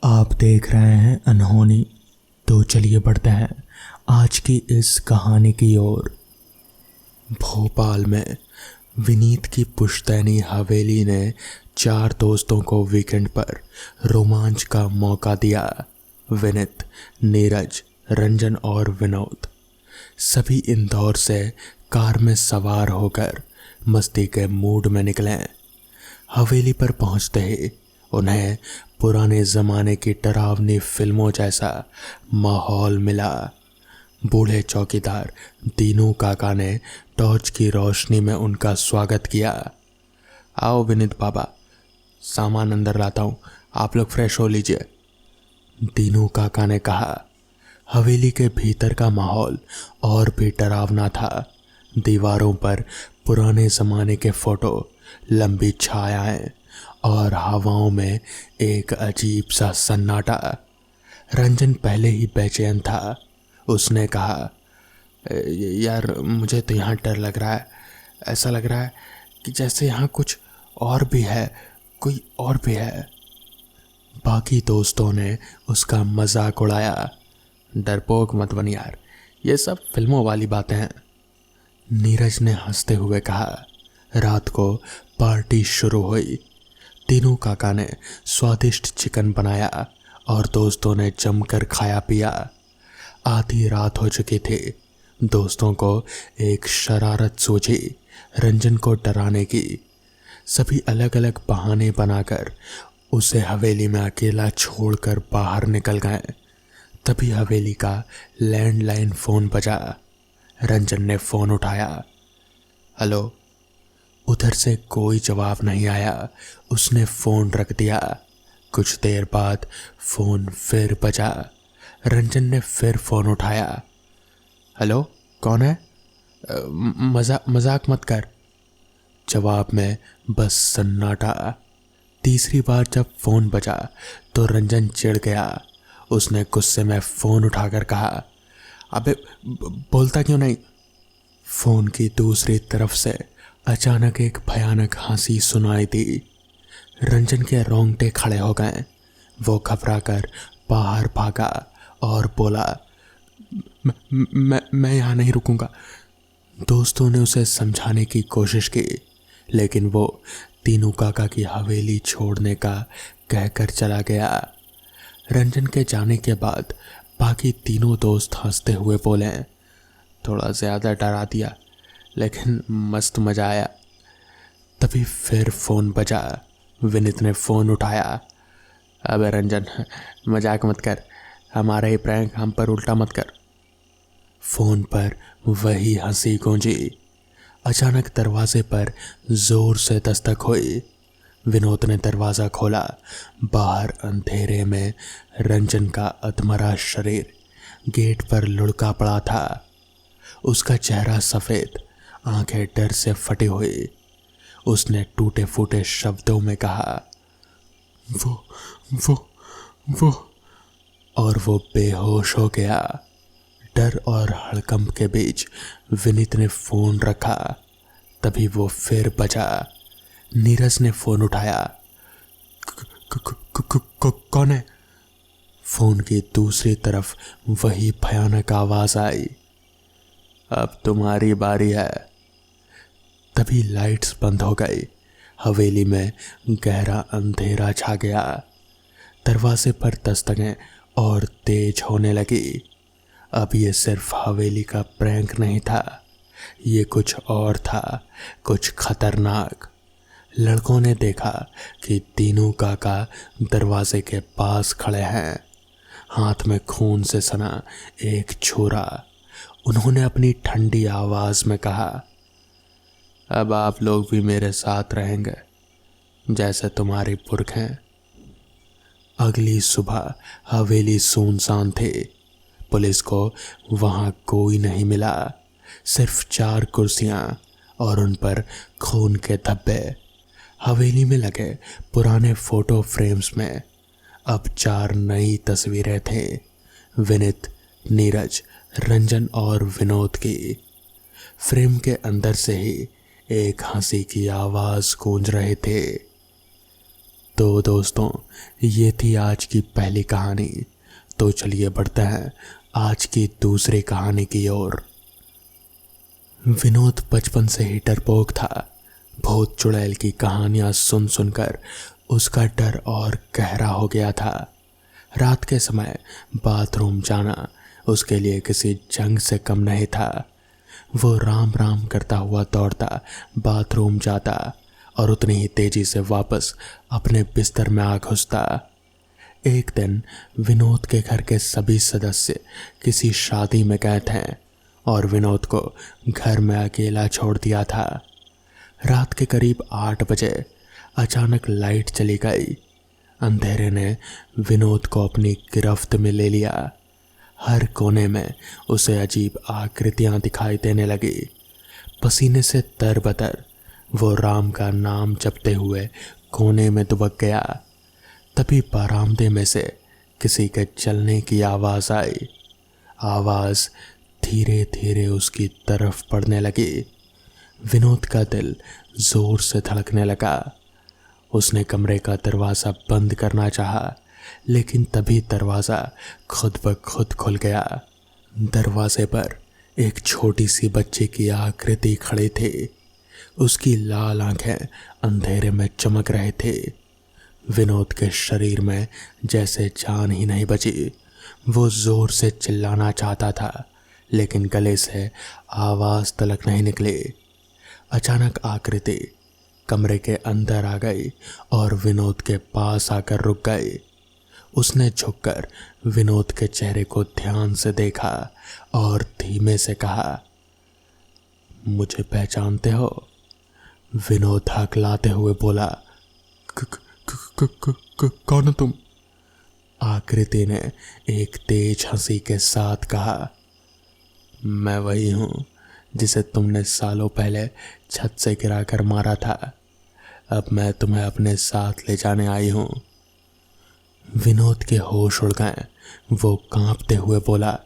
आप देख रहे हैं अनहोनी। तो चलिए बढ़ते हैं आज की इस कहानी की ओर। भोपाल में विनीत की पुश्तैनी हवेली ने 4 दोस्तों को वीकेंड पर रोमांच का मौका दिया। विनीत, नीरज, रंजन और विनोद सभी इंदौर से कार में सवार होकर मस्ती के मूड में निकले। हवेली पर पहुंचते ही उन्हें पुराने ज़माने की डरावनी फिल्मों जैसा माहौल मिला। बूढ़े चौकीदार दीनू काका ने टॉर्च की रोशनी में उनका स्वागत किया। आओ विनीत बाबा, सामान अंदर लाता हूँ, आप लोग फ्रेश हो लीजिए, दीनू काका ने कहा। हवेली के भीतर का माहौल और भी डरावना था। दीवारों पर पुराने ज़माने के फ़ोटो, लंबी छायाएं और हवाओं में एक अजीब सा सन्नाटा। रंजन पहले ही बेचैन था। उसने कहा, यार मुझे तो यहाँ डर लग रहा है। ऐसा लग रहा है कि जैसे यहाँ कुछ और भी है, कोई और भी है। बाकी दोस्तों ने उसका मजाक उड़ाया। डरपोक मत बन यार, ये सब फिल्मों वाली बातें हैं, नीरज ने हंसते हुए कहा। रात को पार्टी शुरू हुई। तीनों काका ने स्वादिष्ट चिकन बनाया और दोस्तों ने जमकर खाया पिया। आधी रात हो चुकी थी। दोस्तों को एक शरारत सूझी रंजन को डराने की। सभी अलग अलग बहाने बनाकर उसे हवेली में अकेला छोड़कर बाहर निकल गए। तभी हवेली का लैंडलाइन फ़ोन बजा। रंजन ने फ़ोन उठाया। हेलो। उधर से कोई जवाब नहीं आया। उसने फ़ोन रख दिया। कुछ देर बाद फ़ोन फिर बजा। रंजन ने फिर फ़ोन उठाया। हेलो, कौन है? मजाक मत कर। जवाब में बस सन्नाटा। तीसरी बार जब फ़ोन बजा तो रंजन चिढ़ गया। उसने गुस्से में फ़ोन उठाकर कहा, अबे बोलता क्यों नहीं? फ़ोन की दूसरी तरफ से अचानक एक भयानक हंसी सुनाई दी। रंजन के रोंगटे खड़े हो गए। वो घबराकर बाहर भागा और बोला, मैं यहाँ नहीं रुकूंगा। दोस्तों ने उसे समझाने की कोशिश की, लेकिन वो तीनों काका की हवेली छोड़ने का कहकर चला गया। रंजन के जाने के बाद बाकी तीनों दोस्त हंसते हुए बोले, थोड़ा ज़्यादा डरा दिया, लेकिन मस्त मज़ा आया। तभी फिर फ़ोन बजा। विनीत ने फ़ोन उठाया। अबे रंजन, मजाक मत कर, हमारा ही प्रैंक हम पर उल्टा मत कर। फ़ोन पर वही हंसी गूंजी। अचानक दरवाजे पर ज़ोर से दस्तक हुई। विनोद ने दरवाज़ा खोला। बाहर अंधेरे में रंजन का अधमरा शरीर गेट पर लुढ़का पड़ा था। उसका चेहरा सफ़ेद, आंखें डर से फटी हुई। उसने टूटे फूटे शब्दों में कहा, वो और वो बेहोश हो गया। डर और हड़कंप के बीच विनीत ने फ़ोन रखा। तभी वो फिर बजा। नीरज ने फ़ोन उठाया। कौन है? फ़ोन की दूसरी तरफ वही भयानक आवाज़ आई, अब तुम्हारी बारी है। तभी लाइट्स बंद हो गई। हवेली में गहरा अंधेरा छा गया। दरवाजे पर दस्तकें और तेज होने लगी। अब ये सिर्फ हवेली का प्रैंक नहीं था, ये कुछ और था, कुछ खतरनाक। लड़कों ने देखा कि तीनों काका दरवाजे के पास खड़े हैं, हाथ में खून से सना एक छुरा। उन्होंने अपनी ठंडी आवाज़ में कहा, अब आप लोग भी मेरे साथ रहेंगे जैसे तुम्हारे पुरख हैं। अगली सुबह हवेली सुनसान थी। पुलिस को वहाँ कोई नहीं मिला, सिर्फ 4 कुर्सियाँ और उन पर खून के धब्बे। हवेली में लगे पुराने फ़ोटो फ्रेम्स में अब 4 नई तस्वीरें थी, विनीत, नीरज, रंजन और विनोद की। फ्रेम के अंदर से ही एक हंसी की आवाज़ गूंज रहे थे, तो दोस्तों, ये थी आज की पहली कहानी। तो चलिए बढ़ते हैं आज की दूसरी कहानी की ओर। विनोद बचपन से ही डरपोक था। भूत चुड़ैल की कहानियां सुन सुनकर उसका डर और गहरा हो गया था। रात के समय बाथरूम जाना उसके लिए किसी जंग से कम नहीं था। वो राम राम करता हुआ दौड़ता बाथरूम जाता और उतनी ही तेजी से वापस अपने बिस्तर में आ घुसता। एक दिन विनोद के घर के सभी सदस्य किसी शादी में गए थे और विनोद को घर में अकेला छोड़ दिया था। रात के करीब 8 बजे अचानक लाइट चली गई। अंधेरे ने विनोद को अपनी गिरफ्त में ले लिया। हर कोने में उसे अजीब आकृतियां दिखाई देने लगी। पसीने से तरबतर वो राम का नाम जपते हुए कोने में दुबक गया। तभी बरामदे में से किसी के चलने की आवाज़ आई। आवाज़ धीरे धीरे उसकी तरफ पड़ने लगी। विनोद का दिल जोर से धड़कने लगा। उसने कमरे का दरवाज़ा बंद करना चाहा, लेकिन तभी दरवाज़ा खुद ब खुद खुल गया। दरवाजे पर एक छोटी सी बच्ची की आकृति खड़ी थी। उसकी लाल आंखें अंधेरे में चमक रहे थे। विनोद के शरीर में जैसे जान ही नहीं बची। वो जोर से चिल्लाना चाहता था, लेकिन गले से आवाज़ तलक नहीं निकली। अचानक आकृति कमरे के अंदर आ गई और विनोद के पास आकर रुक गई। उसने झुककर विनोद के चेहरे को ध्यान से देखा और धीमे से कहा, मुझे पहचानते हो? विनोद हकलाते हुए बोला, कौन हो तुम? आकृति ने एक तेज हंसी के साथ कहा, मैं वही हूँ जिसे तुमने सालों पहले छत से गिराकर मारा था। अब मैं तुम्हें अपने साथ ले जाने आई हूँ। विनोद के होश उड़ गए। वो कांपते हुए बोला,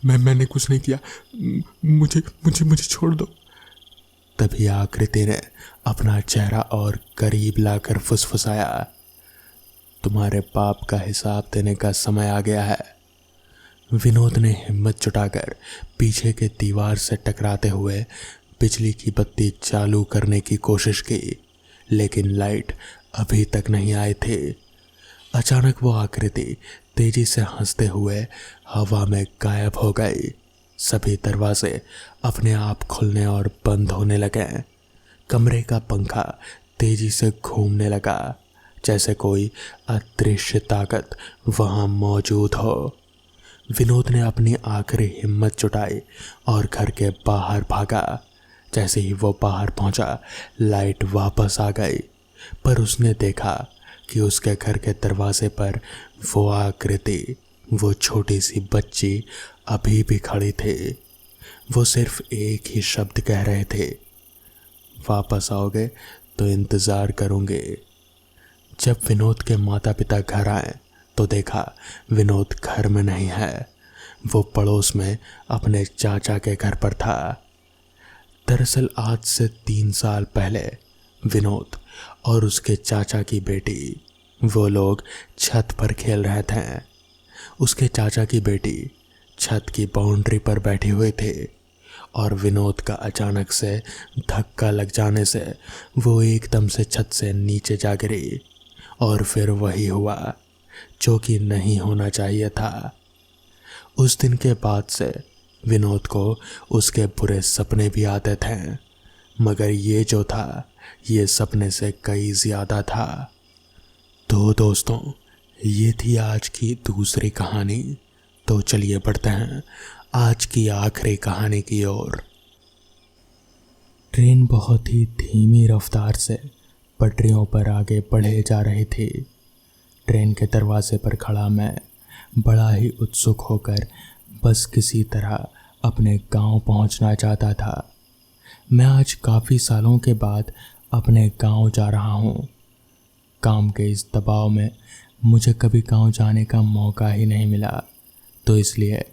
मैंने कुछ नहीं किया, मुझे मुझे मुझे छोड़ दो। तभी आकृति ने अपना चेहरा और करीब लाकर फुसफुसाया, तुम्हारे पाप का हिसाब देने का समय आ गया है। विनोद ने हिम्मत जुटाकर पीछे के दीवार से टकराते हुए बिजली की बत्ती चालू करने की कोशिश की, लेकिन लाइट अभी तक नहीं आए थे। अचानक वो आकृति तेजी से हंसते हुए हवा में गायब हो गई। सभी दरवाजे अपने आप खुलने और बंद होने लगे। कमरे का पंखा तेजी से घूमने लगा, जैसे कोई अदृश्य ताकत वहां मौजूद हो। विनोद ने अपनी आखिरी हिम्मत जुटाई और घर के बाहर भागा। जैसे ही वो बाहर पहुंचा, लाइट वापस आ गई, पर उसने देखा कि उसके घर के दरवाजे पर वो आकृति, वो छोटी सी बच्ची अभी भी खड़ी थी। वो सिर्फ एक ही शब्द कह रहे थे, वापस आओगे तो इंतज़ार करूँगे। जब विनोद के माता पिता घर आए तो देखा विनोद घर में नहीं है। वो पड़ोस में अपने चाचा के घर पर था। दरअसल आज से 3 साल पहले विनोद और उसके चाचा की बेटी, वो लोग छत पर खेल रहे थे। उसके चाचा की बेटी छत की बाउंड्री पर बैठी हुई थी और विनोद का अचानक से धक्का लग जाने से वो एकदम से छत से नीचे जा गिरी और फिर वही हुआ जो कि नहीं होना चाहिए था। उस दिन के बाद से विनोद को उसके बुरे सपने भी आते थे, मगर ये जो था ये सपने से कई ज़्यादा था। तो दोस्तों, ये थी आज की दूसरी कहानी। तो चलिए बढ़ते हैं आज की आखिरी कहानी की ओर। ट्रेन बहुत ही धीमी रफ्तार से पटरियों पर आगे बढ़े जा रही थी। ट्रेन के दरवाजे पर खड़ा मैं बड़ा ही उत्सुक होकर बस किसी तरह अपने गांव पहुंचना चाहता था। मैं आज काफ़ी सालों के बाद अपने गांव जा रहा हूं। काम के इस दबाव में मुझे कभी गांव जाने का मौका ही नहीं मिला, तो इसलिए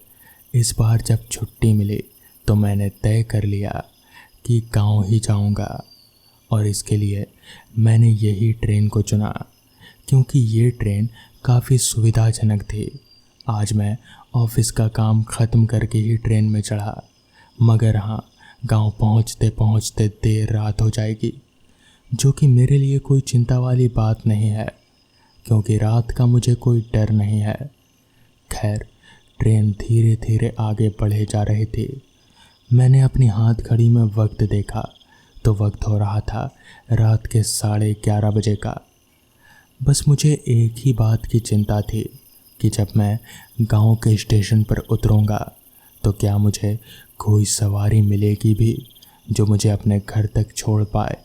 इस बार जब छुट्टी मिली तो मैंने तय कर लिया कि गांव ही जाऊंगा और इसके लिए मैंने यही ट्रेन को चुना क्योंकि ये ट्रेन काफ़ी सुविधाजनक थी। आज मैं ऑफिस का काम ख़त्म करके ही ट्रेन में चढ़ा, मगर हाँ, गांव पहुंचते पहुंचते देर रात हो जाएगी, जो कि मेरे लिए कोई चिंता वाली बात नहीं है क्योंकि रात का मुझे कोई डर नहीं है। खैर, ट्रेन धीरे धीरे आगे बढ़े जा रही थी। मैंने अपनी हाथ घड़ी में वक्त देखा तो वक्त हो रहा था रात के 11:30 बजे का। बस मुझे एक ही बात की चिंता थी कि जब मैं गांव के स्टेशन पर उतरूंगा तो क्या मुझे कोई सवारी मिलेगी भी जो मुझे अपने घर तक छोड़ पाए,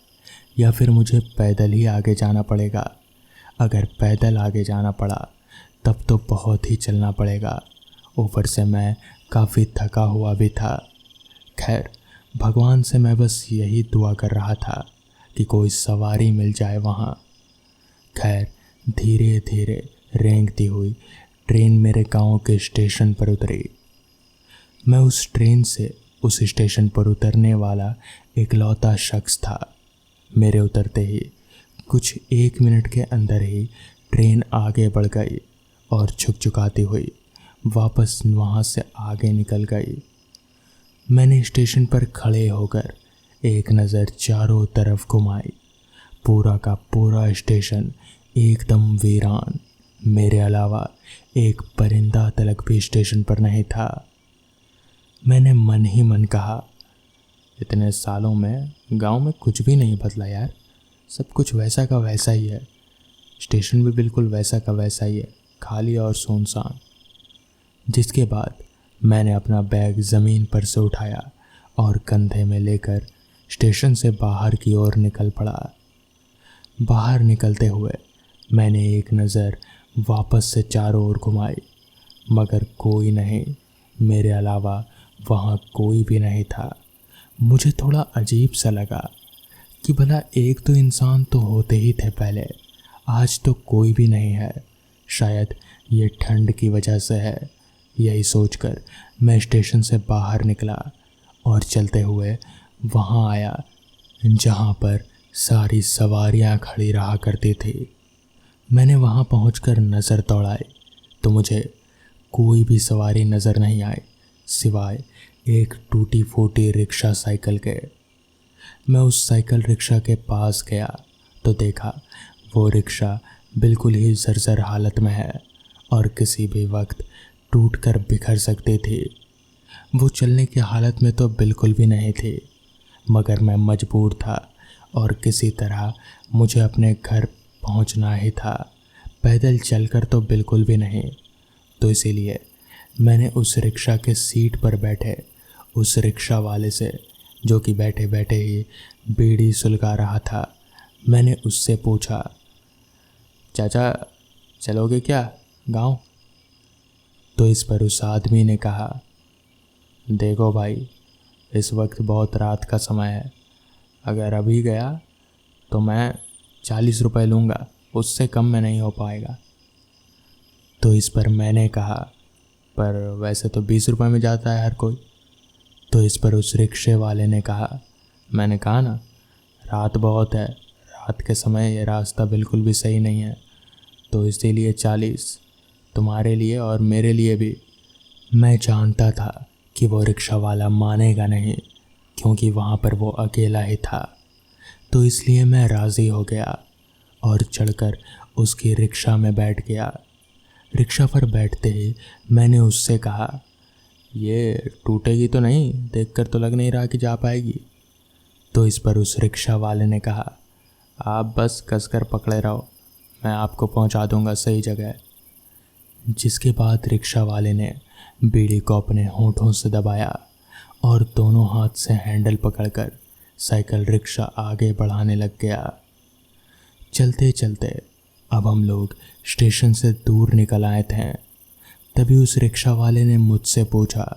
या फिर मुझे पैदल ही आगे जाना पड़ेगा। अगर पैदल आगे जाना पड़ा तब तो बहुत ही चलना पड़ेगा। ऊपर से मैं काफ़ी थका हुआ भी था। खैर, भगवान से मैं बस यही दुआ कर रहा था कि कोई सवारी मिल जाए वहाँ। खैर, धीरे धीरे रेंगती हुई ट्रेन मेरे गांव के स्टेशन पर उतरी। मैं उस ट्रेन से उस स्टेशन पर उतरने वाला इकलौता शख्स था। मेरे उतरते ही कुछ 1 मिनट के अंदर ही ट्रेन आगे बढ़ गई और छुकछुकाती हुई वापस वहाँ से आगे निकल गई। मैंने स्टेशन पर खड़े होकर एक नज़र चारों तरफ घुमाई। पूरा का पूरा स्टेशन एकदम वीरान। मेरे अलावा एक परिंदा तलक भी स्टेशन पर नहीं था। मैंने मन ही मन कहा, इतने सालों में गांव में कुछ भी नहीं बदला यार, सब कुछ वैसा का वैसा ही है। स्टेशन भी बिल्कुल वैसा का वैसा ही है, खाली और सुनसान। जिसके बाद मैंने अपना बैग ज़मीन पर से उठाया और कंधे में लेकर स्टेशन से बाहर की ओर निकल पड़ा। बाहर निकलते हुए मैंने एक नज़र वापस से चारों ओर घुमाई, मगर कोई नहीं, मेरे अलावा वहाँ कोई भी नहीं था। मुझे थोड़ा अजीब सा लगा कि भला एक तो इंसान तो होते ही थे पहले, आज तो कोई भी नहीं है। शायद ये ठंड की वजह से है। यही सोचकर मैं स्टेशन से बाहर निकला और चलते हुए वहाँ आया जहाँ पर सारी सवारियाँ खड़ी रहा करती थी। मैंने वहाँ पहुँचकर नज़र दौड़ाई तो मुझे कोई भी सवारी नज़र नहीं आई सिवाय एक टूटी फूटी रिक्शा साइकिल के। मैं उस साइकिल रिक्शा के पास गया तो देखा वो रिक्शा बिल्कुल ही जर्जर हालत में है और किसी भी वक्त टूटकर बिखर सकती थी। वो चलने की हालत में तो बिल्कुल भी नहीं थी, मगर मैं मजबूर था और किसी तरह मुझे अपने घर पहुंचना ही था। पैदल चलकर तो बिल्कुल भी नहीं। तो इसीलिए मैंने उस रिक्शा के सीट पर बैठे उस रिक्शा वाले से, जो कि बैठे बैठे ही बीड़ी सुलगा रहा था, मैंने उससे पूछा, चाचा चलोगे क्या गांव? तो इस पर उस आदमी ने कहा, देखो भाई, इस वक्त बहुत रात का समय है, अगर अभी गया तो मैं 40 रुपये लूँगा, उससे कम में नहीं हो पाएगा। तो इस पर मैंने कहा, पर वैसे तो 20 रुपये में जाता है हर कोई। तो इस पर उस रिक्शे वाले ने कहा, मैंने कहा ना, रात बहुत है, रात के समय ये रास्ता बिल्कुल भी सही नहीं है, तो इसीलिए 40 तुम्हारे लिए और मेरे लिए भी। मैं जानता था कि वो रिक्शा वाला मानेगा नहीं क्योंकि वहाँ पर वो अकेला ही था, तो इसलिए मैं राज़ी हो गया और चढ़कर उसकी रिक्शा में बैठ गया। रिक्शा पर बैठते ही मैंने उससे कहा, ये टूटेगी तो नहीं? देखकर तो लग नहीं रहा कि जा पाएगी। तो इस पर उस रिक्शा वाले ने कहा, आप बस कसकर पकड़े रहो, मैं आपको पहुंचा दूंगा सही जगह। जिसके बाद रिक्शा वाले ने बीड़ी को अपने होठों से दबाया और दोनों हाथ से हैंडल पकड़कर साइकिल रिक्शा आगे बढ़ाने लग गया। चलते चलते अब हम लोग स्टेशन से दूर निकल आए थे। तभी उस रिक्शा वाले ने मुझसे पूछा,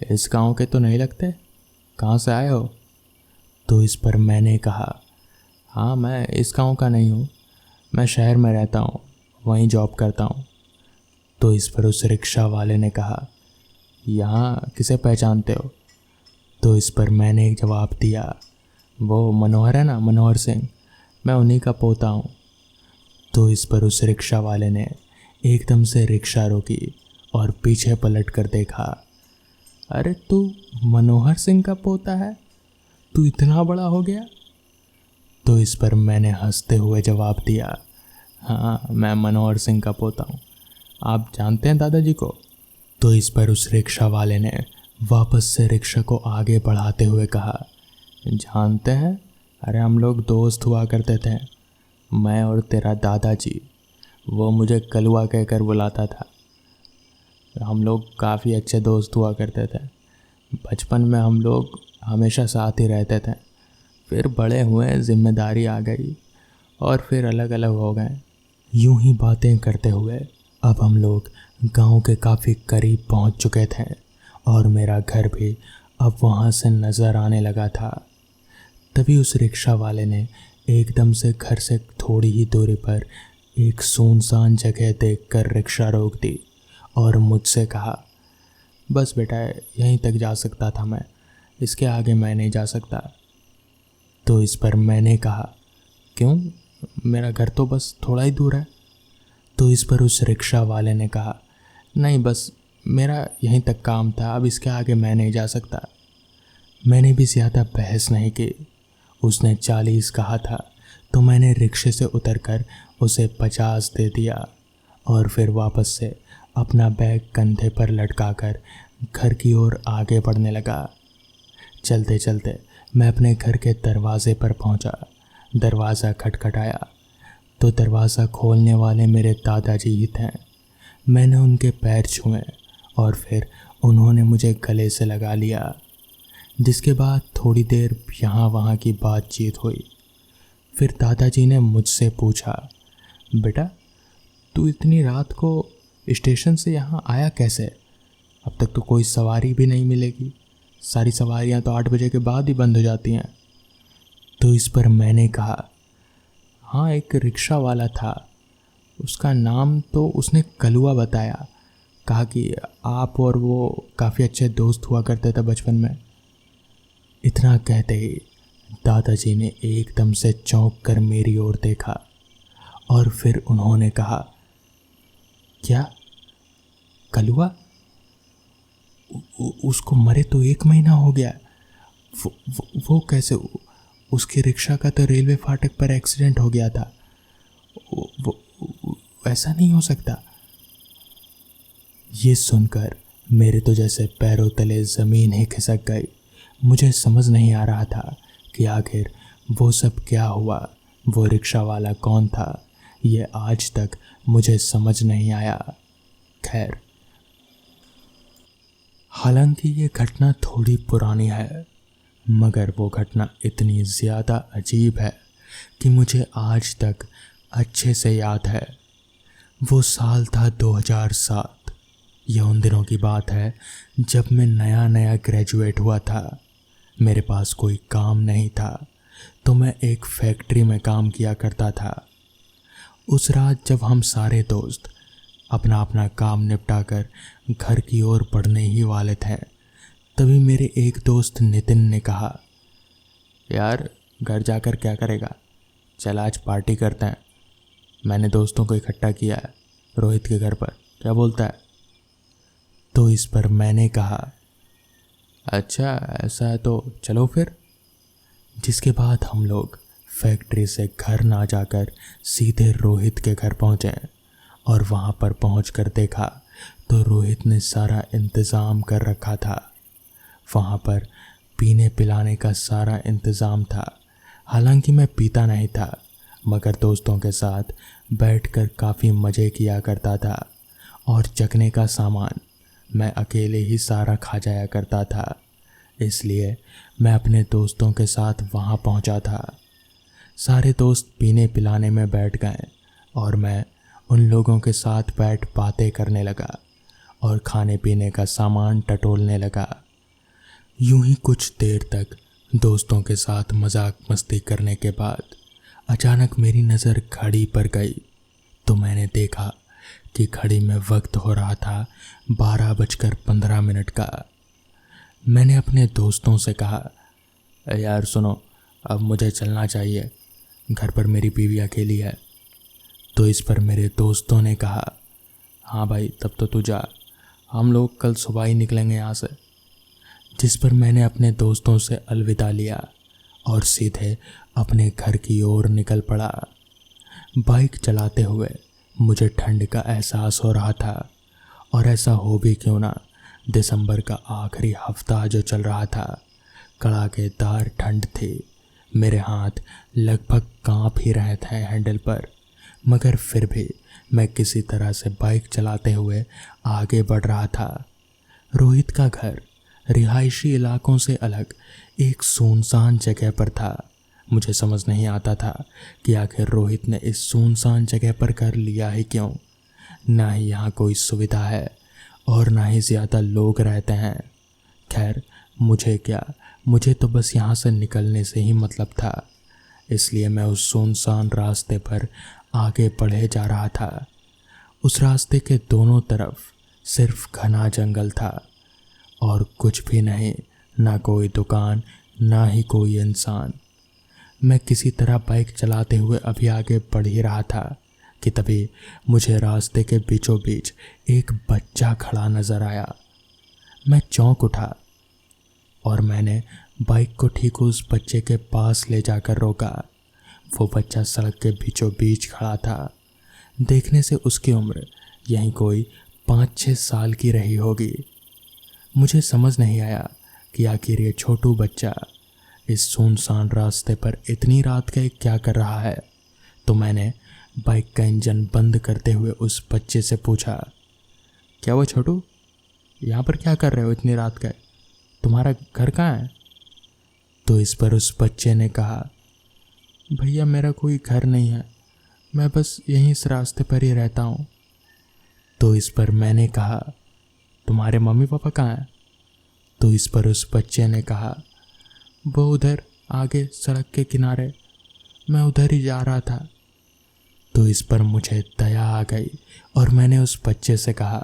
इस गांव के तो नहीं लगते, कहाँ से आए हो? तो इस पर मैंने कहा, हाँ मैं इस गांव का नहीं हूँ, मैं शहर में रहता हूँ, वहीं जॉब करता हूँ। तो इस पर उस रिक्शा वाले ने कहा, यहाँ किसे पहचानते हो? तो इस पर मैंने एक जवाब दिया, वो मनोहर है ना, मनोहर सिंह, मैं उन्हीं का पोता हूँ। तो इस पर उस रिक्शा वाले ने एकदम से रिक्शा रोकी और पीछे पलट कर देखा। अरे तू मनोहर सिंह का पोता है? तू इतना बड़ा हो गया? तो इस पर मैंने हंसते हुए जवाब दिया, हाँ मैं मनोहर सिंह का पोता हूँ। आप जानते हैं दादाजी को? तो इस पर उस रिक्शा वाले ने वापस से रिक्शा को आगे बढ़ाते हुए कहा, जानते हैं? अरे हम लोग दोस्त हुआ करते थे, मैं और तेरा दादाजी। वो मुझे कलुआ कहकर बुलाता था। हम लोग काफ़ी अच्छे दोस्त हुआ करते थे। बचपन में हम लोग हमेशा साथ ही रहते थे। फिर बड़े हुए, जिम्मेदारी आ गई और फिर अलग अलग हो गए। यूं ही बातें करते हुए अब हम लोग गांव के काफ़ी करीब पहुंच चुके थे और मेरा घर भी अब वहां से नज़र आने लगा था। तभी उस रिक्शा वाले ने एकदम से घर से थोड़ी ही दूरी पर एक सुनसान जगह देखकर रिक्शा रोक दी और मुझसे कहा, बस बेटा यहीं तक जा सकता था मैं, इसके आगे मैं नहीं जा सकता। तो इस पर मैंने कहा, क्यों? मेरा घर तो बस थोड़ा ही दूर है। तो इस पर उस रिक्शा वाले ने कहा, नहीं बस मेरा यहीं तक काम था, अब इसके आगे मैं नहीं जा सकता। मैंने भी ज़्यादा बहस नहीं की। उसने 40 कहा था तो मैंने रिक्शे से उतरकर उसे 50 दे दिया और फिर वापस से अपना बैग कंधे पर लटकाकर घर की ओर आगे बढ़ने लगा। चलते चलते मैं अपने घर के दरवाजे पर पहुंचा। दरवाज़ा खटखटाया तो दरवाज़ा खोलने वाले मेरे दादाजी ही थे। मैंने उनके पैर छुए और फिर उन्होंने मुझे गले से लगा लिया, जिसके बाद थोड़ी देर यहाँ वहाँ की बातचीत हुई। फिर दादाजी ने मुझसे पूछा, बेटा तू इतनी रात को स्टेशन से यहाँ आया कैसे? अब तक तो कोई सवारी भी नहीं मिलेगी, सारी सवारियाँ तो 8 बजे के बाद ही बंद हो जाती हैं। तो इस पर मैंने कहा, हाँ एक रिक्शा वाला था, उसका नाम तो उसने कलुआ बताया, कहा कि आप और वो काफ़ी अच्छे दोस्त हुआ करते थे बचपन में। इतना कहते ही दादाजी ने एकदम से चौंक कर मेरी ओर देखा और फिर उन्होंने कहा, क्या कलुआ? उसको मरे तो 1 महीना हो गया। वो कैसे? उसकी रिक्शा का तो रेलवे फाटक पर एक्सीडेंट हो गया था। वो ऐसा नहीं हो सकता। ये सुनकर मेरे तो जैसे पैरों तले ज़मीन ही खिसक गई। मुझे समझ नहीं आ रहा था कि आखिर वो सब क्या हुआ, वो रिक्शा वाला कौन था, ये आज तक मुझे समझ नहीं आया। खैर, हालांकि ये घटना थोड़ी पुरानी है, मगर वो घटना इतनी ज़्यादा अजीब है कि मुझे आज तक अच्छे से याद है। वो साल था 2007। यह उन दिनों की बात है जब मैं नया नया ग्रेजुएट हुआ था। मेरे पास कोई काम नहीं था तो मैं एक फैक्ट्री में काम किया करता था। उस रात जब हम सारे दोस्त अपना अपना काम निपटाकर घर की ओर बढ़ने ही वाले थे, तभी मेरे एक दोस्त नितिन ने कहा, यार घर जाकर क्या करेगा, चल आज पार्टी करते हैं। मैंने दोस्तों को इकट्ठा किया है रोहित के घर पर, क्या बोलता है? तो इस पर मैंने कहा, अच्छा ऐसा है तो चलो फिर। जिसके बाद हम लोग फैक्ट्री से घर ना जाकर सीधे रोहित के घर पहुँचे और वहाँ पर पहुँचकर देखा तो रोहित ने सारा इंतज़ाम कर रखा था। वहाँ पर पीने पिलाने का सारा इंतज़ाम था। हालांकि मैं पीता नहीं था, मगर दोस्तों के साथ बैठकर काफ़ी मज़े किया करता था और चखने का सामान मैं अकेले ही सारा खा जाया करता था। इसलिए मैं अपने दोस्तों के साथ वहाँ पहुँचा था। सारे दोस्त पीने पिलाने में बैठ गए और मैं उन लोगों के साथ बैठ बातें करने लगा और खाने पीने का सामान टटोलने लगा। यूं ही कुछ देर तक दोस्तों के साथ मजाक मस्ती करने के बाद अचानक मेरी नज़र घड़ी पर गई तो मैंने देखा कि घड़ी में वक्त हो रहा था 12:15 का। मैंने अपने दोस्तों से कहा, यार सुनो, अब मुझे चलना चाहिए, घर पर मेरी बीवी अकेली है। तो इस पर मेरे दोस्तों ने कहा, हाँ भाई तब तो तू जा, हम लोग कल सुबह ही निकलेंगे यहाँ से। जिस पर मैंने अपने दोस्तों से अलविदा लिया और सीधे अपने घर की ओर निकल पड़ा। बाइक चलाते हुए मुझे ठंड का एहसास हो रहा था, और ऐसा हो भी क्यों ना, दिसंबर का आखिरी हफ्ता जो चल रहा था, कड़ाकेदार ठंड थी। मेरे हाथ लगभग कांप ही रहे थे हैंडल पर, मगर फिर भी मैं किसी तरह से बाइक चलाते हुए आगे बढ़ रहा था। रोहित का घर रिहायशी इलाकों से अलग एक सुनसान जगह पर था। मुझे समझ नहीं आता था कि आखिर रोहित ने इस सुनसान जगह पर घर लिया है क्यों। ना ही यहाँ कोई सुविधा है और ना ही ज़्यादा लोग रहते हैं। खैर मुझे क्या, मुझे तो बस यहाँ से निकलने से ही मतलब था, इसलिए मैं उस सुनसान रास्ते पर आगे बढ़े जा रहा था। उस रास्ते के दोनों तरफ सिर्फ घना जंगल था और कुछ भी नहीं, ना कोई दुकान ना ही कोई इंसान। मैं किसी तरह बाइक चलाते हुए अभी आगे बढ़ ही रहा था कि तभी मुझे रास्ते के बीचों बीच एक बच्चा खड़ा नजर आया। मैं चौंक उठा और मैंने बाइक को ठीक उस बच्चे के पास ले जाकर रोका। वो बच्चा सड़क के बीचों बीच खड़ा था। देखने से उसकी उम्र यहीं कोई 5-6 साल की रही होगी। मुझे समझ नहीं आया कि आखिर ये छोटू बच्चा इस सुनसान रास्ते पर इतनी रात के क्या कर रहा है। तो मैंने बाइक का इंजन बंद करते हुए उस बच्चे से पूछा, क्या वो छोटू, यहाँ पर क्या कर रहे हो इतनी रात का, तुम्हारा घर कहाँ है? तो इस पर उस बच्चे ने कहा, भैया मेरा कोई घर नहीं है, मैं बस यहीं इस रास्ते पर ही रहता हूँ। तो इस पर मैंने कहा, तुम्हारे मम्मी पापा कहाँ हैं? तो इस पर उस बच्चे ने कहा, वो उधर आगे सड़क के किनारे, मैं उधर ही जा रहा था। तो इस पर मुझे दया आ गई और मैंने उस बच्चे से कहा,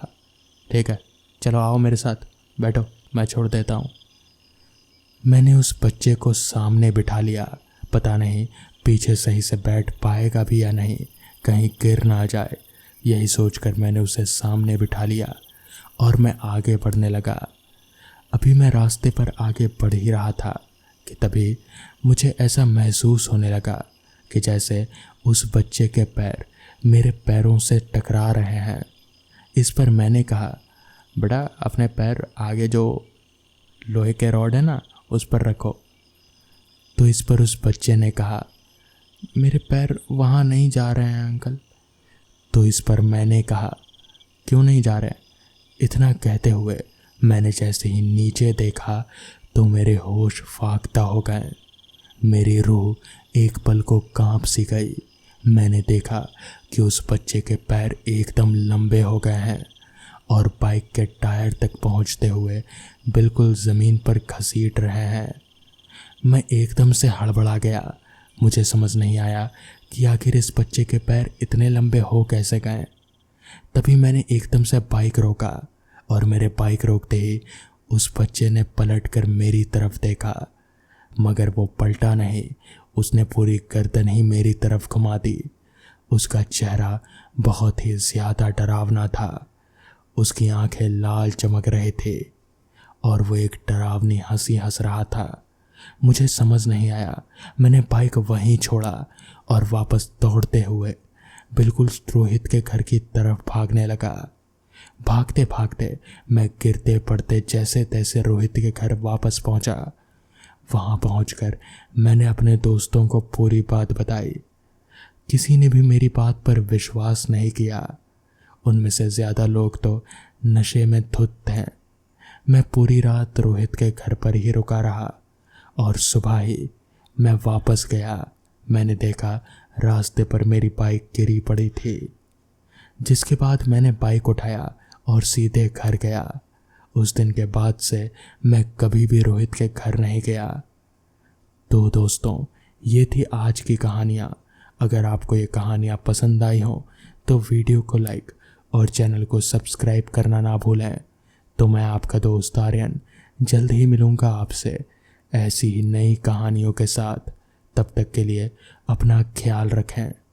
ठीक है चलो आओ मेरे साथ, बैठो मैं छोड़ देता हूँ। मैंने उस बच्चे को सामने बिठा लिया। पता नहीं पीछे सही से बैठ पाएगा भी या नहीं, कहीं गिर ना जाए, यही सोचकर मैंने उसे सामने बिठा लिया और मैं आगे बढ़ने लगा। अभी मैं रास्ते पर आगे बढ़ ही रहा था कि तभी मुझे ऐसा महसूस होने लगा कि जैसे उस बच्चे के पैर मेरे पैरों से टकरा रहे हैं। इस पर मैंने कहा, बेटा अपने पैर आगे जो लोहे के रॉड है ना उस पर रखो। तो इस पर उस बच्चे ने कहा, मेरे पैर वहाँ नहीं जा रहे हैं अंकल। तो इस पर मैंने कहा, क्यों नहीं जा रहे? इतना कहते हुए मैंने जैसे ही नीचे देखा तो मेरे होश फाख्ता हो गए। मेरी रूह एक पल को कांप सी गई। मैंने देखा कि उस बच्चे के पैर एकदम लंबे हो गए हैं और बाइक के टायर तक पहुंचते हुए बिल्कुल ज़मीन पर घसीट रहे हैं। मैं एकदम से हड़बड़ा गया। मुझे समझ नहीं आया कि आखिर इस बच्चे के पैर इतने लंबे हो कैसे गए। तभी मैंने एकदम से बाइक रोका और मेरे बाइक रोकते ही उस बच्चे ने पलटकर मेरी तरफ देखा, मगर वो पलटा नहीं, उसने पूरी गर्दन ही मेरी तरफ घुमा दी। उसका चेहरा बहुत ही ज़्यादा डरावना था। उसकी आंखें लाल चमक रहे थे और वो एक डरावनी हंसी हंस रहा था। मुझे समझ नहीं आया। मैंने बाइक वहीं छोड़ा और वापस दौड़ते हुए बिल्कुल रोहित के घर की तरफ भागने लगा। भागते भागते मैं गिरते पड़ते जैसे तैसे रोहित के घर वापस पहुंचा। वहां पहुंचकर मैंने अपने दोस्तों को पूरी बात बताई। किसी ने भी मेरी बात पर विश्वास नहीं किया। उनमें से ज़्यादा लोग तो नशे में धुत थे। मैं पूरी रात रोहित के घर पर ही रुका रहा और सुबह ही मैं वापस गया। मैंने देखा रास्ते पर मेरी बाइक गिरी पड़ी थी, जिसके बाद मैंने बाइक उठाया और सीधे घर गया। उस दिन के बाद से मैं कभी भी रोहित के घर नहीं गया। तो दोस्तों, ये थी आज की कहानियाँ। अगर आपको ये कहानियाँ पसंद आई हों तो वीडियो को लाइक और चैनल को सब्सक्राइब करना ना भूलें। तो मैं आपका दोस्त आर्यन जल्द ही मिलूँगा आपसे ऐसी ही नई कहानियों के साथ। तब तक के लिए अपना ख्याल रखें।